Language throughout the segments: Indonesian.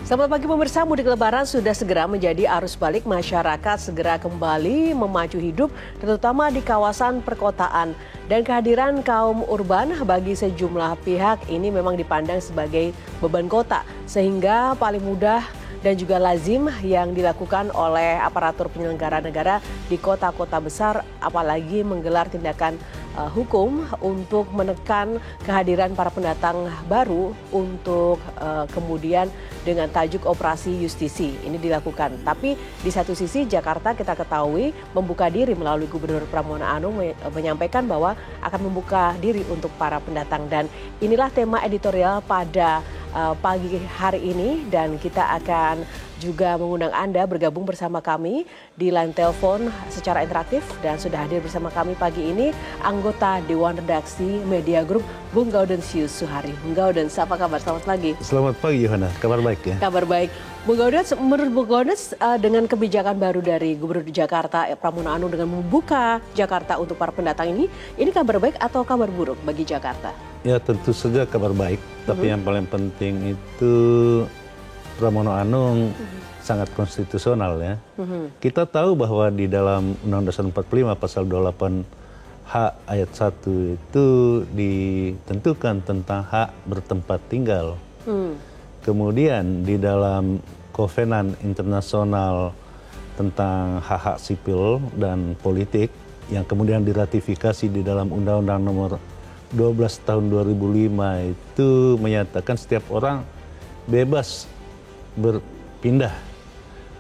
Selamat pagi pemirsa, mudik lebaran sudah segera menjadi arus balik masyarakat segera kembali memacu hidup, terutama di kawasan perkotaan. Dan kehadiran kaum urban bagi sejumlah pihak ini memang dipandang sebagai beban kota, sehingga paling mudah dan juga lazim yang dilakukan oleh aparatur penyelenggara negara di kota-kota besar, apalagi menggelar tindakan hukum untuk menekan kehadiran para pendatang baru untuk kemudian dengan tajuk operasi justisi ini dilakukan. Tapi di satu sisi Jakarta kita ketahui membuka diri melalui Gubernur Pramono Anung menyampaikan bahwa akan membuka diri untuk para pendatang, dan inilah tema editorial pada pagi hari ini, dan kita akan juga mengundang Anda bergabung bersama kami di line telepon secara interaktif, dan sudah hadir bersama kami pagi ini anggota Dewan Redaksi Media Group Bung Gaudensius Suhari. Bung Gaudens, apa kabar? Selamat pagi. Selamat pagi Yohana, kabar baik ya? Kabar baik. Bung Gaudens, menurut Bung Gaudens dengan kebijakan baru dari Gubernur Jakarta Pramono Anung dengan membuka Jakarta untuk para pendatang ini kabar baik atau kabar buruk bagi Jakarta? Ya tentu saja kabar baik, tapi yang paling penting itu Pramono Anung sangat konstitusional ya. Kita tahu bahwa di dalam Undang-Undang Dasar 45 pasal 28H ayat 1 itu ditentukan tentang hak bertempat tinggal. Kemudian di dalam Kovenan Internasional tentang hak-hak sipil dan politik yang kemudian diratifikasi di dalam Undang-Undang Nomor 12 tahun 2005 itu menyatakan setiap orang bebas berpindah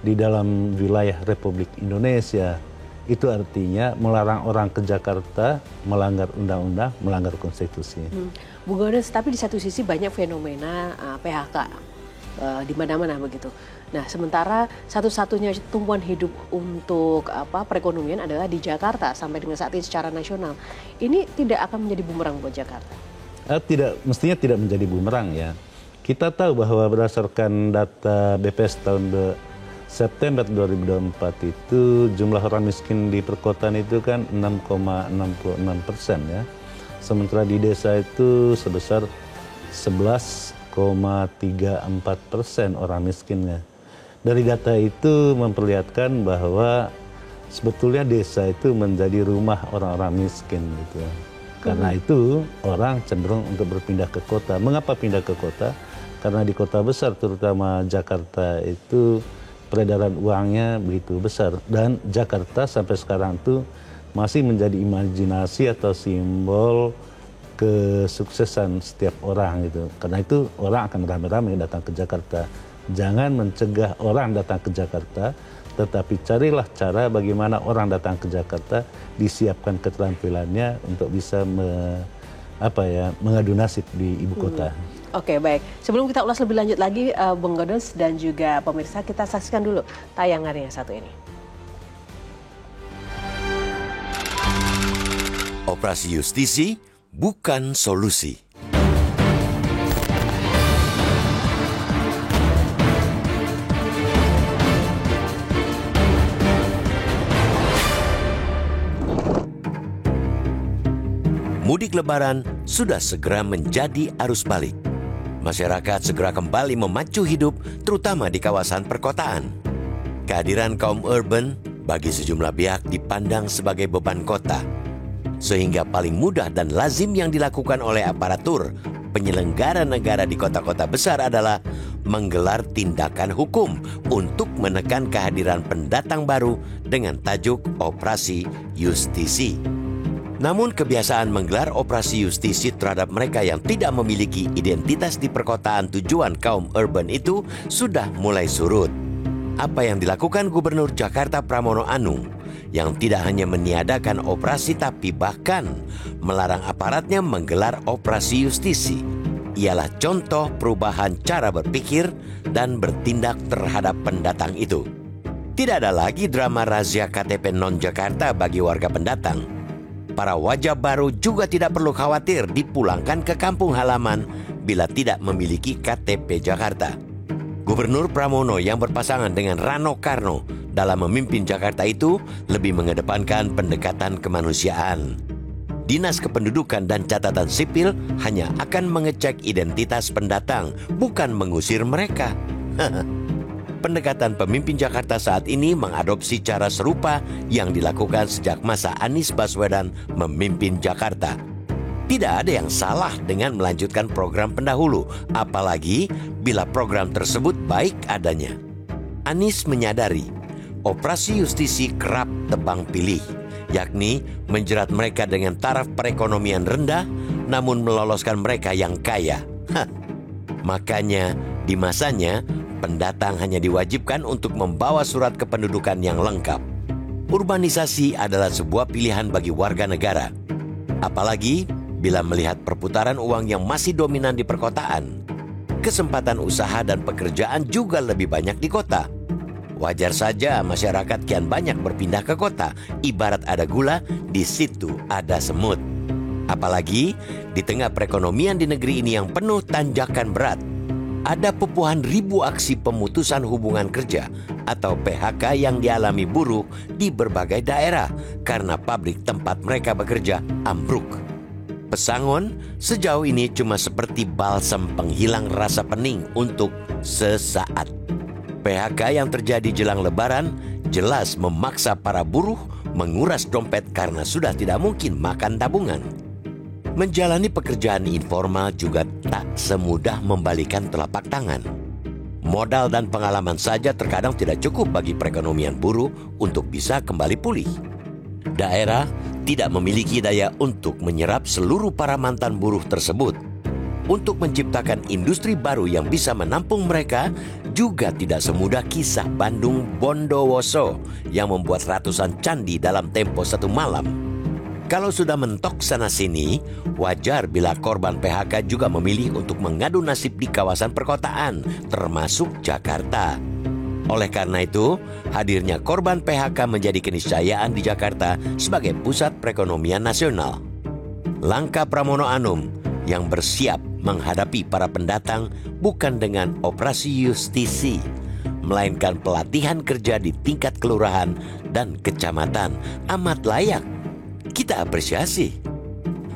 di dalam wilayah Republik Indonesia. Itu artinya melarang orang ke Jakarta melanggar undang-undang, melanggar konstitusi. Bu Gaudens, tapi di satu sisi banyak fenomena PHK di mana-mana begitu. Nah, sementara satu-satunya tumpuan hidup untuk perekonomian adalah di Jakarta sampai dengan saat ini secara nasional. Ini tidak akan menjadi bumerang buat Jakarta? Mestinya tidak menjadi bumerang ya. Kita tahu bahwa berdasarkan data BPS tahun September 2024 itu jumlah orang miskin di perkotaan itu kan 6,66% ya. Sementara di desa itu sebesar 11,34% orang miskinnya. Dari data itu memperlihatkan bahwa sebetulnya desa itu menjadi rumah orang-orang miskin gitu. Karena itu orang cenderung untuk berpindah ke kota. Mengapa pindah ke kota? Karena di kota besar terutama Jakarta itu peredaran uangnya begitu besar, dan Jakarta sampai sekarang tuh masih menjadi imajinasi atau simbol kesuksesan setiap orang gitu. Karena itu orang akan ramai-ramai datang ke Jakarta. Jangan mencegah orang datang ke Jakarta, tetapi carilah cara bagaimana orang datang ke Jakarta disiapkan keterampilannya untuk bisa mengadu nasib di ibu kota. Oke, baik. Sebelum kita ulas lebih lanjut lagi, Bung Gaudens dan juga pemirsa, kita saksikan dulu tayangan yang satu ini. Operasi justisi bukan solusi. Mudik lebaran sudah segera menjadi arus balik. Masyarakat segera kembali memacu hidup, terutama di kawasan perkotaan. Kehadiran kaum urban bagi sejumlah pihak dipandang sebagai beban kota, sehingga paling mudah dan lazim yang dilakukan oleh aparatur penyelenggara negara di kota-kota besar adalah menggelar tindakan hukum untuk menekan kehadiran pendatang baru dengan tajuk operasi justisi. Namun kebiasaan menggelar operasi justisi terhadap mereka yang tidak memiliki identitas di perkotaan tujuan kaum urban itu sudah mulai surut. Apa yang dilakukan Gubernur Jakarta Pramono Anung yang tidak hanya meniadakan operasi tapi bahkan melarang aparatnya menggelar operasi justisi ialah contoh perubahan cara berpikir dan bertindak terhadap pendatang itu. Tidak ada lagi drama razia KTP non-Jakarta bagi warga pendatang. Para wajah baru juga tidak perlu khawatir dipulangkan ke kampung halaman bila tidak memiliki KTP Jakarta. Gubernur Pramono yang berpasangan dengan Rano Karno dalam memimpin Jakarta itu lebih mengedepankan pendekatan kemanusiaan. Dinas Kependudukan dan Catatan Sipil hanya akan mengecek identitas pendatang, bukan mengusir mereka. Pendekatan pemimpin Jakarta saat ini mengadopsi cara serupa yang dilakukan sejak masa Anies Baswedan memimpin Jakarta. Tidak ada yang salah dengan melanjutkan program pendahulu, apalagi bila program tersebut baik adanya. Anies menyadari operasi justisi kerap tebang pilih, yakni menjerat mereka dengan taraf perekonomian rendah namun meloloskan mereka yang kaya. Makanya di masanya pendatang hanya diwajibkan untuk membawa surat kependudukan yang lengkap. Urbanisasi adalah sebuah pilihan bagi warga negara, apalagi bila melihat perputaran uang yang masih dominan di perkotaan. Kesempatan usaha dan pekerjaan juga lebih banyak di kota. Wajar saja masyarakat kian banyak berpindah ke kota. Ibarat ada gula, di situ ada semut. Apalagi di tengah perekonomian di negeri ini yang penuh tanjakan berat. Ada puluhan ribu aksi pemutusan hubungan kerja atau PHK yang dialami buruh di berbagai daerah karena pabrik tempat mereka bekerja ambruk. Pesangon sejauh ini cuma seperti balsam penghilang rasa pening untuk sesaat. PHK yang terjadi jelang Lebaran jelas memaksa para buruh menguras dompet karena sudah tidak mungkin makan tabungan. Menjalani pekerjaan informal juga tak semudah membalikan telapak tangan. Modal dan pengalaman saja terkadang tidak cukup bagi perekonomian buruh untuk bisa kembali pulih. Daerah tidak memiliki daya untuk menyerap seluruh para mantan buruh tersebut. Untuk menciptakan industri baru yang bisa menampung mereka juga tidak semudah kisah Bandung Bondowoso yang membuat ratusan candi dalam tempo 1 malam. Kalau sudah mentok sana-sini, wajar bila korban PHK juga memilih untuk mengadu nasib di kawasan perkotaan, termasuk Jakarta. Oleh karena itu, hadirnya korban PHK menjadi keniscayaan di Jakarta sebagai pusat perekonomian nasional. Langkah Pramono Anung yang bersiap menghadapi para pendatang bukan dengan operasi justisi, melainkan pelatihan kerja di tingkat kelurahan dan kecamatan amat layak. Kita apresiasi.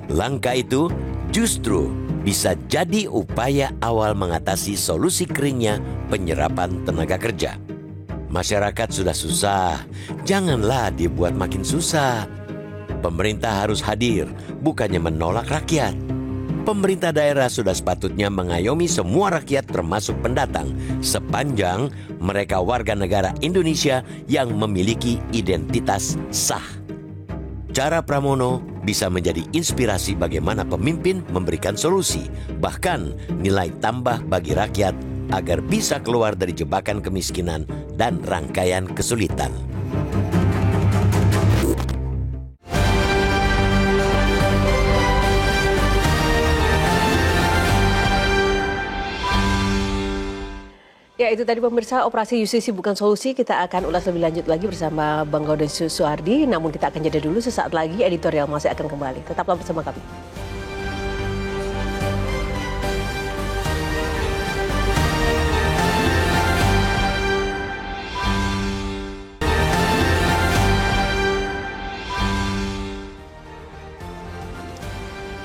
Langkah itu justru bisa jadi upaya awal mengatasi solusi keringnya penyerapan tenaga kerja. Masyarakat sudah susah, janganlah dibuat makin susah. Pemerintah harus hadir, bukannya menolak rakyat. Pemerintah daerah sudah sepatutnya mengayomi semua rakyat termasuk pendatang, sepanjang mereka warga negara Indonesia yang memiliki identitas sah. Cara Pramono bisa menjadi inspirasi bagaimana pemimpin memberikan solusi, bahkan nilai tambah bagi rakyat agar bisa keluar dari jebakan kemiskinan dan rangkaian kesulitan. Ya, itu tadi pemirsa, operasi justisi bukan solusi. Kita akan ulas lebih lanjut lagi bersama Bang Gaudentius Suhardi. Namun kita akan jeda dulu, sesaat lagi editorial masih akan kembali. Tetaplah bersama kami.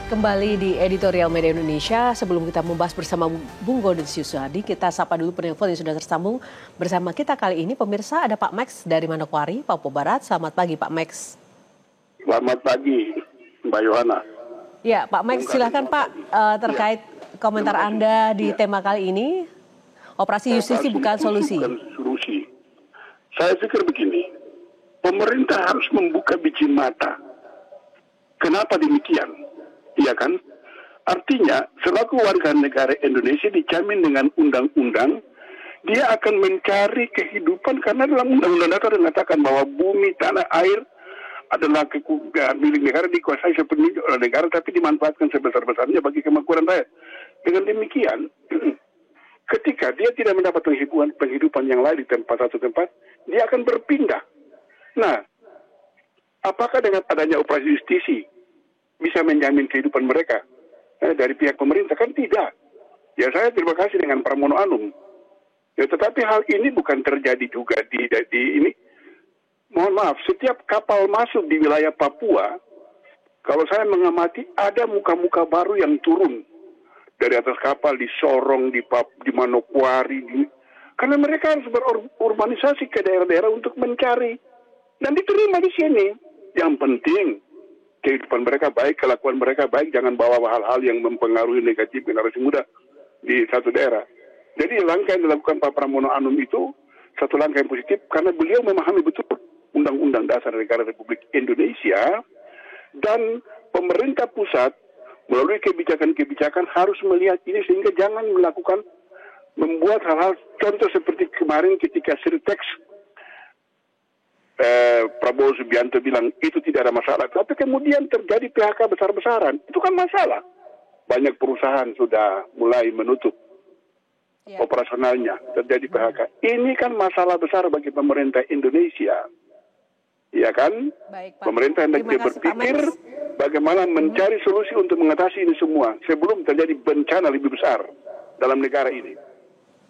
Kembali di editorial Media Indonesia. Sebelum kita membahas bersama Bung Gaudentius Suhardi, kita sapa dulu penelpon yang sudah tersambung bersama kita kali ini. Pemirsa, ada Pak Max dari Manokwari, Papua Barat. Selamat pagi Pak Max. Selamat pagi Mbak Yohana. Ya Pak Max, silakan Pak terkait komentar Anda di tema kali ini. Operasi justisi bukan solusi. Saya pikir begini, pemerintah harus membuka biji mata. Kenapa demikian? Iya kan? Artinya, selaku warga negara Indonesia dijamin dengan undang-undang, dia akan mencari kehidupan karena dalam undang-undang dasar mengatakan bahwa bumi, tanah, air adalah milik negara, dikuasai sepenuhnya oleh negara, tapi dimanfaatkan sebesar-besarnya bagi kemakmuran rakyat. Dengan demikian, ketika dia tidak mendapat penghidupan yang lain di satu tempat, dia akan berpindah. Nah, apakah dengan adanya operasi justisi bisa menjamin kehidupan mereka dari pihak pemerintah? Kan tidak. Ya, saya terima kasih dengan Pramono Anung. Ya, tetapi hal ini bukan terjadi juga di ini. Mohon maaf, setiap kapal masuk di wilayah Papua, kalau saya mengamati ada muka-muka baru yang turun dari atas kapal di Sorong, di Manokwari, Karena mereka harus berurbanisasi ke daerah-daerah untuk mencari. Dan diterima di sini. Yang penting, kehidupan mereka baik, kelakuan mereka baik, jangan bawa hal-hal yang mempengaruhi negatif generasi muda di satu daerah. Jadi langkah yang dilakukan Pak Pramono Anung itu satu langkah yang positif karena beliau memahami betul Undang-Undang Dasar Negara Republik Indonesia dan pemerintah pusat melalui kebijakan-kebijakan harus melihat ini sehingga jangan membuat hal-hal contoh seperti kemarin ketika Sirtex Prabowo Subianto bilang itu tidak ada masalah, tapi kemudian terjadi PHK besar-besaran, itu kan masalah. Banyak perusahaan sudah mulai menutup operasionalnya, terjadi PHK. Ini kan masalah besar bagi pemerintah Indonesia. Ya kan? Baik, Pak. Pemerintah hendaknya berpikir bagaimana mencari solusi untuk mengatasi ini semua sebelum terjadi bencana lebih besar dalam negara ini.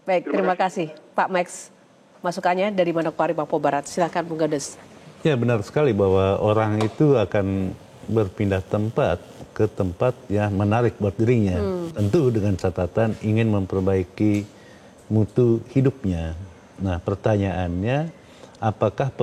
Baik, terima kasih Pak Max. Masukannya dari Manokwari, Papua Barat. Silakan Bung Gades. Ya, benar sekali bahwa orang itu akan berpindah tempat ke tempat yang menarik buat dirinya. Tentu dengan catatan ingin memperbaiki mutu hidupnya. Nah, pertanyaannya, apakah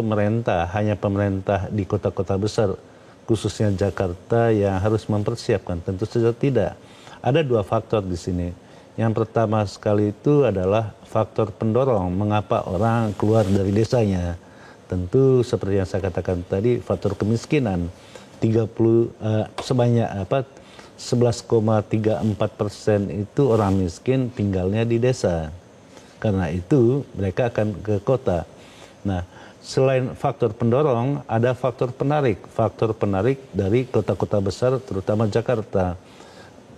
hanya pemerintah di kota-kota besar, khususnya Jakarta, yang harus mempersiapkan? Tentu saja tidak. Ada dua faktor di sini. Yang pertama sekali itu adalah faktor pendorong mengapa orang keluar dari desanya. Tentu seperti yang saya katakan tadi, faktor kemiskinan. Sebanyak 11,34% itu orang miskin tinggalnya di desa. Karena itu mereka akan ke kota. Nah, selain faktor pendorong, ada faktor penarik. Faktor penarik dari kota-kota besar, terutama Jakarta.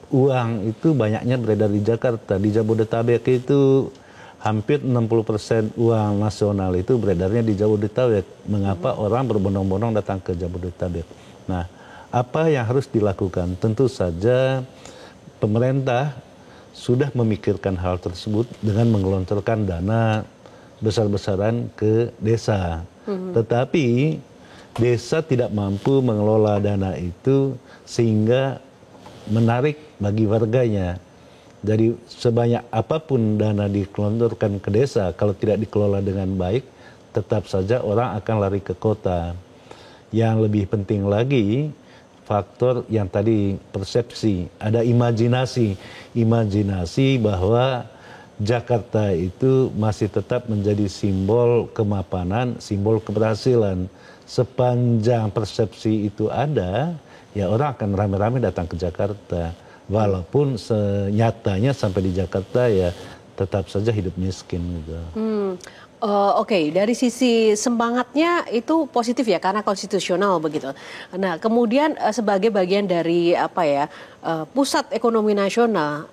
Uang itu banyaknya beredar di Jakarta. Di Jabodetabek itu hampir 60% uang nasional itu beredarnya di Jabodetabek. Mengapa orang berbondong-bondong datang ke Jabodetabek? Nah, apa yang harus dilakukan? Tentu saja pemerintah sudah memikirkan hal tersebut dengan menggelontorkan dana besar-besaran ke desa. Tetapi desa tidak mampu mengelola dana itu sehingga menarik bagi warganya. Jadi sebanyak apapun dana digelontorkan ke desa, kalau tidak dikelola dengan baik, tetap saja orang akan lari ke kota. Yang lebih penting lagi, faktor yang tadi persepsi, ada imajinasi bahwa Jakarta itu masih tetap menjadi simbol kemapanan, simbol keberhasilan. Sepanjang persepsi itu ada, ya orang akan rame-rame datang ke Jakarta. Walaupun nyatanya sampai di Jakarta ya tetap saja hidup miskin gitu. Oke, dari sisi semangatnya itu positif ya karena konstitusional begitu. Nah, kemudian sebagai bagian dari pusat ekonomi nasional,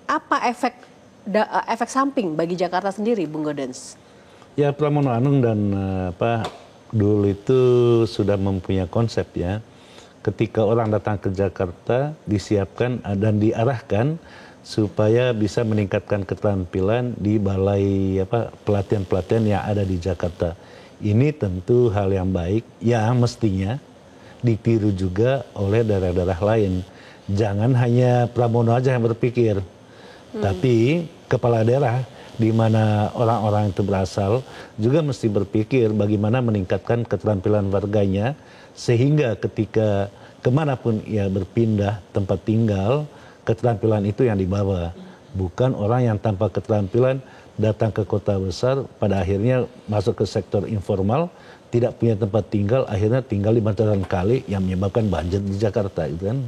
apa efek samping bagi Jakarta sendiri, Bung Godens? Ya, Pramono Anung dan Dul itu sudah mempunyai konsep ya. Ketika orang datang ke Jakarta, disiapkan dan diarahkan supaya bisa meningkatkan keterampilan di balai pelatihan-pelatihan yang ada di Jakarta. Ini tentu hal yang baik yang mestinya ditiru juga oleh daerah-daerah lain. Jangan hanya Pramono aja yang berpikir, tapi kepala daerah di mana orang-orang itu berasal juga mesti berpikir bagaimana meningkatkan keterampilan warganya sehingga ketika kemanapun ia berpindah tempat tinggal, keterampilan itu yang dibawa. Bukan orang yang tanpa keterampilan datang ke kota besar, pada akhirnya masuk ke sektor informal, tidak punya tempat tinggal, akhirnya tinggal di bantaran kali yang menyebabkan banjir di Jakarta. Gitu kan.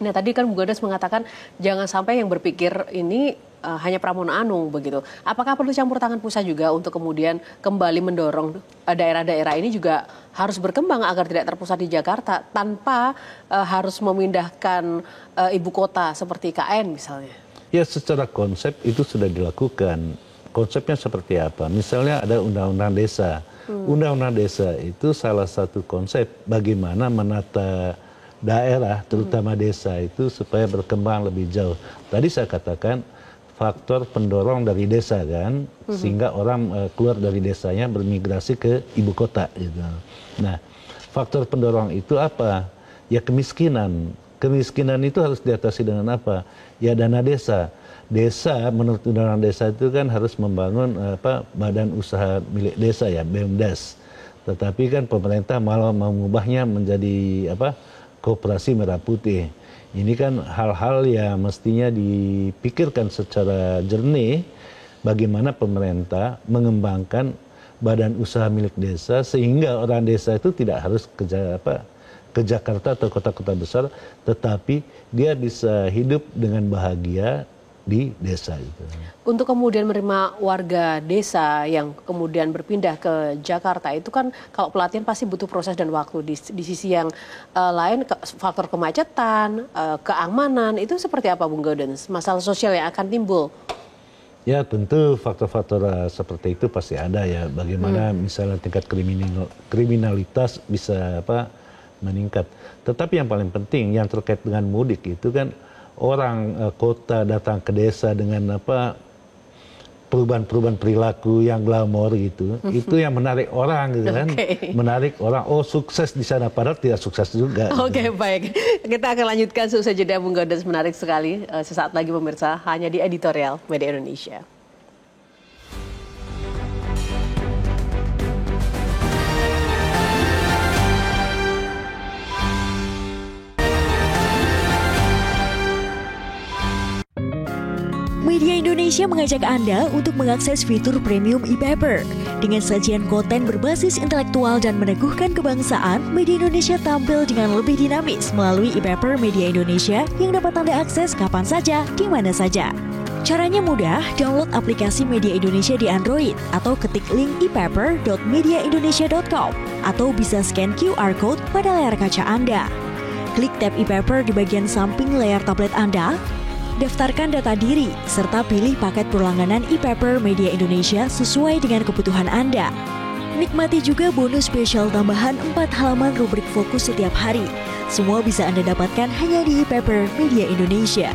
Nah, tadi kan Bu Godens mengatakan jangan sampai yang berpikir ini hanya Pramono Anung begitu. Apakah perlu campur tangan pusat juga untuk kemudian kembali mendorong daerah-daerah ini juga harus berkembang agar tidak terpusat di Jakarta tanpa harus memindahkan ibu kota seperti IKN misalnya? Ya, secara konsep itu sudah dilakukan. Konsepnya seperti apa? Misalnya ada undang-undang desa. Undang-undang desa itu salah satu konsep bagaimana menata daerah, terutama desa itu supaya berkembang lebih jauh. Tadi saya katakan faktor pendorong dari desa kan, sehingga orang keluar dari desanya bermigrasi ke ibu kota gitu. Nah, faktor pendorong itu apa? Ya kemiskinan. kemiskinan itu harus diatasi dengan apa? Ya dana desa. Desa menurut undang-undang desa itu kan harus membangun badan usaha milik desa ya, BUMDes. Tetapi kan pemerintah malah mengubahnya menjadi koperasi merah putih. Ini kan hal-hal yang mestinya dipikirkan secara jernih bagaimana pemerintah mengembangkan badan usaha milik desa sehingga orang desa itu tidak harus ke Jakarta atau kota-kota besar, tetapi dia bisa hidup dengan bahagia di desa itu. Untuk kemudian menerima warga desa yang kemudian berpindah ke Jakarta itu kan kalau pelatihan pasti butuh proses dan waktu. Di sisi yang lain faktor kemacetan, keamanan itu seperti apa Bung Gaudens? Masalah sosial yang akan timbul? Ya tentu faktor-faktor seperti itu pasti ada ya. Bagaimana misalnya tingkat kriminalitas bisa meningkat. Tetapi yang paling penting yang terkait dengan mudik itu kan orang kota datang ke desa dengan perubahan-perubahan perilaku yang glamor gitu, itu yang menarik orang gitu kan, menarik orang, oh sukses di sana padahal tidak sukses juga. Oke, baik, kita akan lanjutkan seusai jeda Bung Gaudens, menarik sekali sesaat lagi pemirsa hanya di Editorial Media Indonesia. Media Indonesia mengajak Anda untuk mengakses fitur premium e-paper. Dengan sajian konten berbasis intelektual dan meneguhkan kebangsaan, Media Indonesia tampil dengan lebih dinamis melalui e-paper Media Indonesia yang dapat Anda akses kapan saja, di mana saja. Caranya mudah, download aplikasi Media Indonesia di Android atau ketik link e-paper.mediaindonesia.com atau bisa scan QR Code pada layar kaca Anda. Klik tab e-paper di bagian samping layar tablet Anda, daftarkan data diri, serta pilih paket berlangganan e-paper Media Indonesia sesuai dengan kebutuhan Anda. Nikmati juga bonus spesial tambahan 4 halaman rubrik fokus setiap hari. Semua bisa Anda dapatkan hanya di e-paper Media Indonesia.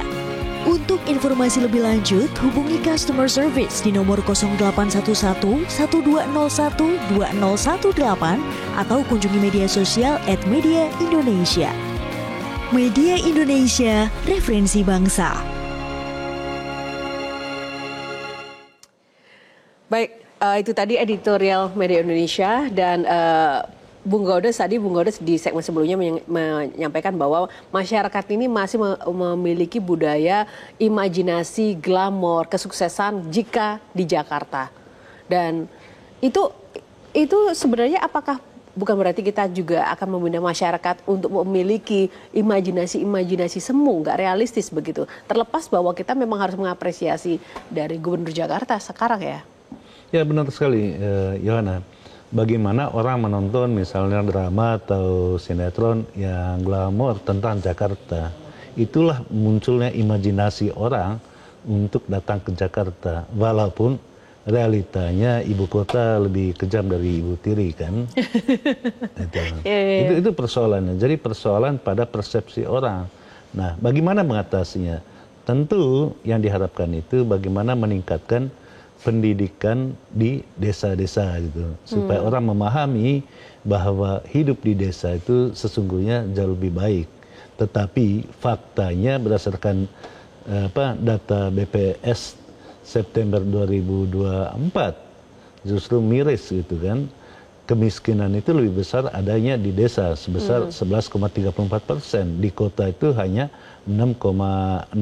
Untuk informasi lebih lanjut, hubungi customer service di nomor 0811 1201 2018 atau kunjungi media sosial @Media Indonesia. Media Indonesia, referensi bangsa. Baik, itu tadi Editorial Media Indonesia dan Bung Gaudens di segmen sebelumnya menyampaikan bahwa masyarakat ini masih memiliki budaya imajinasi, glamor, kesuksesan jika di Jakarta. Dan itu sebenarnya apakah bukan berarti kita juga akan membina masyarakat untuk memiliki imajinasi semu, nggak realistis begitu. Terlepas bahwa kita memang harus mengapresiasi dari Gubernur Jakarta sekarang ya. Ya benar sekali, Yohana. Bagaimana orang menonton misalnya drama atau sinetron yang glamor tentang Jakarta. Itulah munculnya imajinasi orang untuk datang ke Jakarta. Walaupun realitanya ibu kota lebih kejam dari ibu tiri kan. Itu persoalannya. Jadi persoalan pada persepsi orang. Nah, bagaimana mengatasinya? Tentu yang diharapkan itu bagaimana meningkatkan pendidikan di desa-desa gitu. Supaya orang memahami bahwa hidup di desa itu sesungguhnya jauh lebih baik. Tetapi faktanya berdasarkan data BPS September 2024 justru miris gitu kan. Kemiskinan itu lebih besar adanya di desa sebesar 11,34%. Di kota itu hanya 6,6%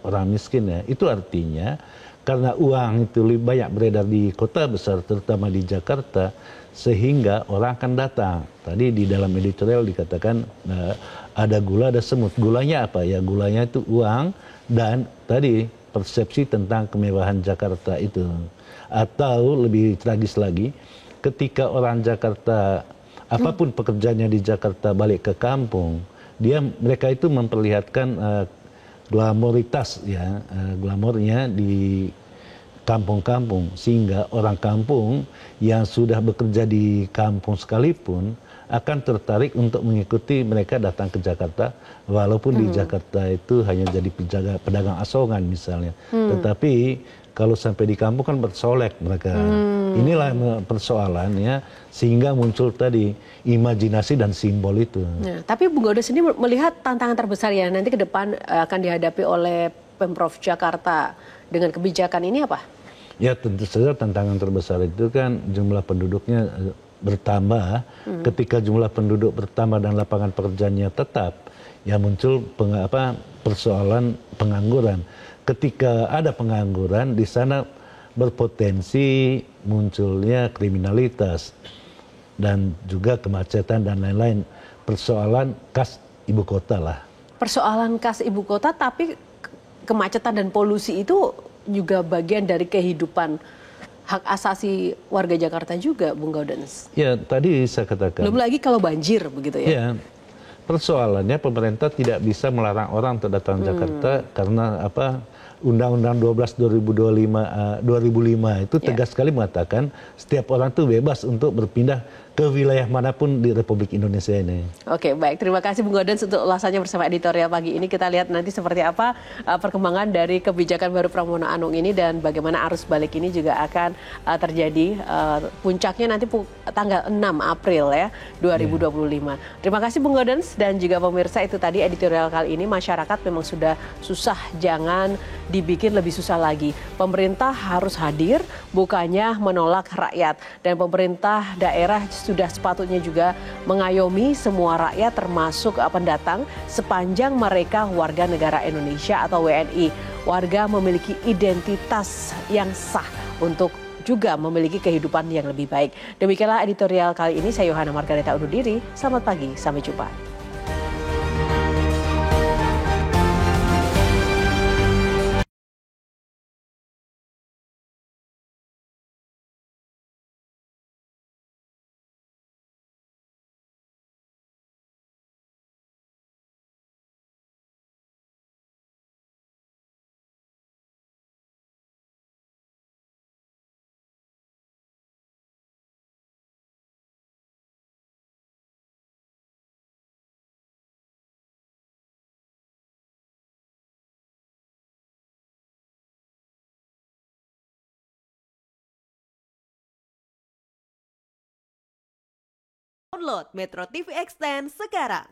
orang miskin ya. Itu artinya karena uang itu lebih banyak beredar di kota besar terutama di Jakarta sehingga orang akan datang. Tadi di dalam editorial dikatakan ada gula, ada semut. Gulanya apa ya? Gulanya itu uang dan tadi persepsi tentang kemewahan Jakarta itu. Atau lebih tragis lagi, ketika orang Jakarta apapun pekerjaannya di Jakarta balik ke kampung, mereka itu memperlihatkan glamoritas ya, glamornya di kampung-kampung sehingga orang kampung yang sudah bekerja di kampung sekalipun akan tertarik untuk mengikuti mereka datang ke Jakarta walaupun di Jakarta itu hanya jadi pedagang asongan misalnya. Tetapi Kalau sampai di kampung kan bersolek mereka. Inilah persoalannya sehingga muncul tadi imajinasi dan simbol itu. Nah, tapi Bung Gauda sendiri melihat tantangan terbesar ya nanti ke depan akan dihadapi oleh Pemprov Jakarta dengan kebijakan ini apa? Ya tentu saja tantangan terbesar itu kan jumlah penduduknya bertambah. Ketika jumlah penduduk bertambah dan lapangan pekerjaannya tetap, ya muncul persoalan pengangguran. Ketika ada pengangguran, di sana berpotensi munculnya kriminalitas dan juga kemacetan dan lain-lain. Persoalan khas ibu kota lah. Persoalan khas ibu kota, tapi kemacetan dan polusi itu juga bagian dari kehidupan hak asasi warga Jakarta juga, Bung Gaudens. Ya, tadi saya katakan. Belum lagi kalau banjir begitu ya. Ya, persoalannya pemerintah tidak bisa melarang orang untuk datang ke Jakarta karena Undang-Undang 12 2005 itu tegas sekali mengatakan setiap orang itu bebas untuk berpindah ke wilayah manapun di Republik Indonesia ini. Oke, baik. Terima kasih Bung Gaudens untuk ulasannya bersama editorial pagi ini. Kita lihat nanti seperti apa perkembangan dari kebijakan baru Pramono Anung ini dan bagaimana arus balik ini juga akan terjadi puncaknya nanti tanggal 6 April ya 2025. Terima kasih Bung Gaudens dan juga pemirsa, itu tadi editorial kali ini. Masyarakat memang sudah susah, jangan dibikin lebih susah lagi. Pemerintah harus hadir, bukannya menolak rakyat. Dan pemerintah daerah sudah sepatutnya juga mengayomi semua rakyat termasuk pendatang sepanjang mereka warga negara Indonesia atau WNI. Warga memiliki identitas yang sah untuk juga memiliki kehidupan yang lebih baik. Demikianlah editorial kali ini. Saya Yohana Margareta undur diri. Selamat pagi, sampai jumpa. Download Metro TV Extend sekarang.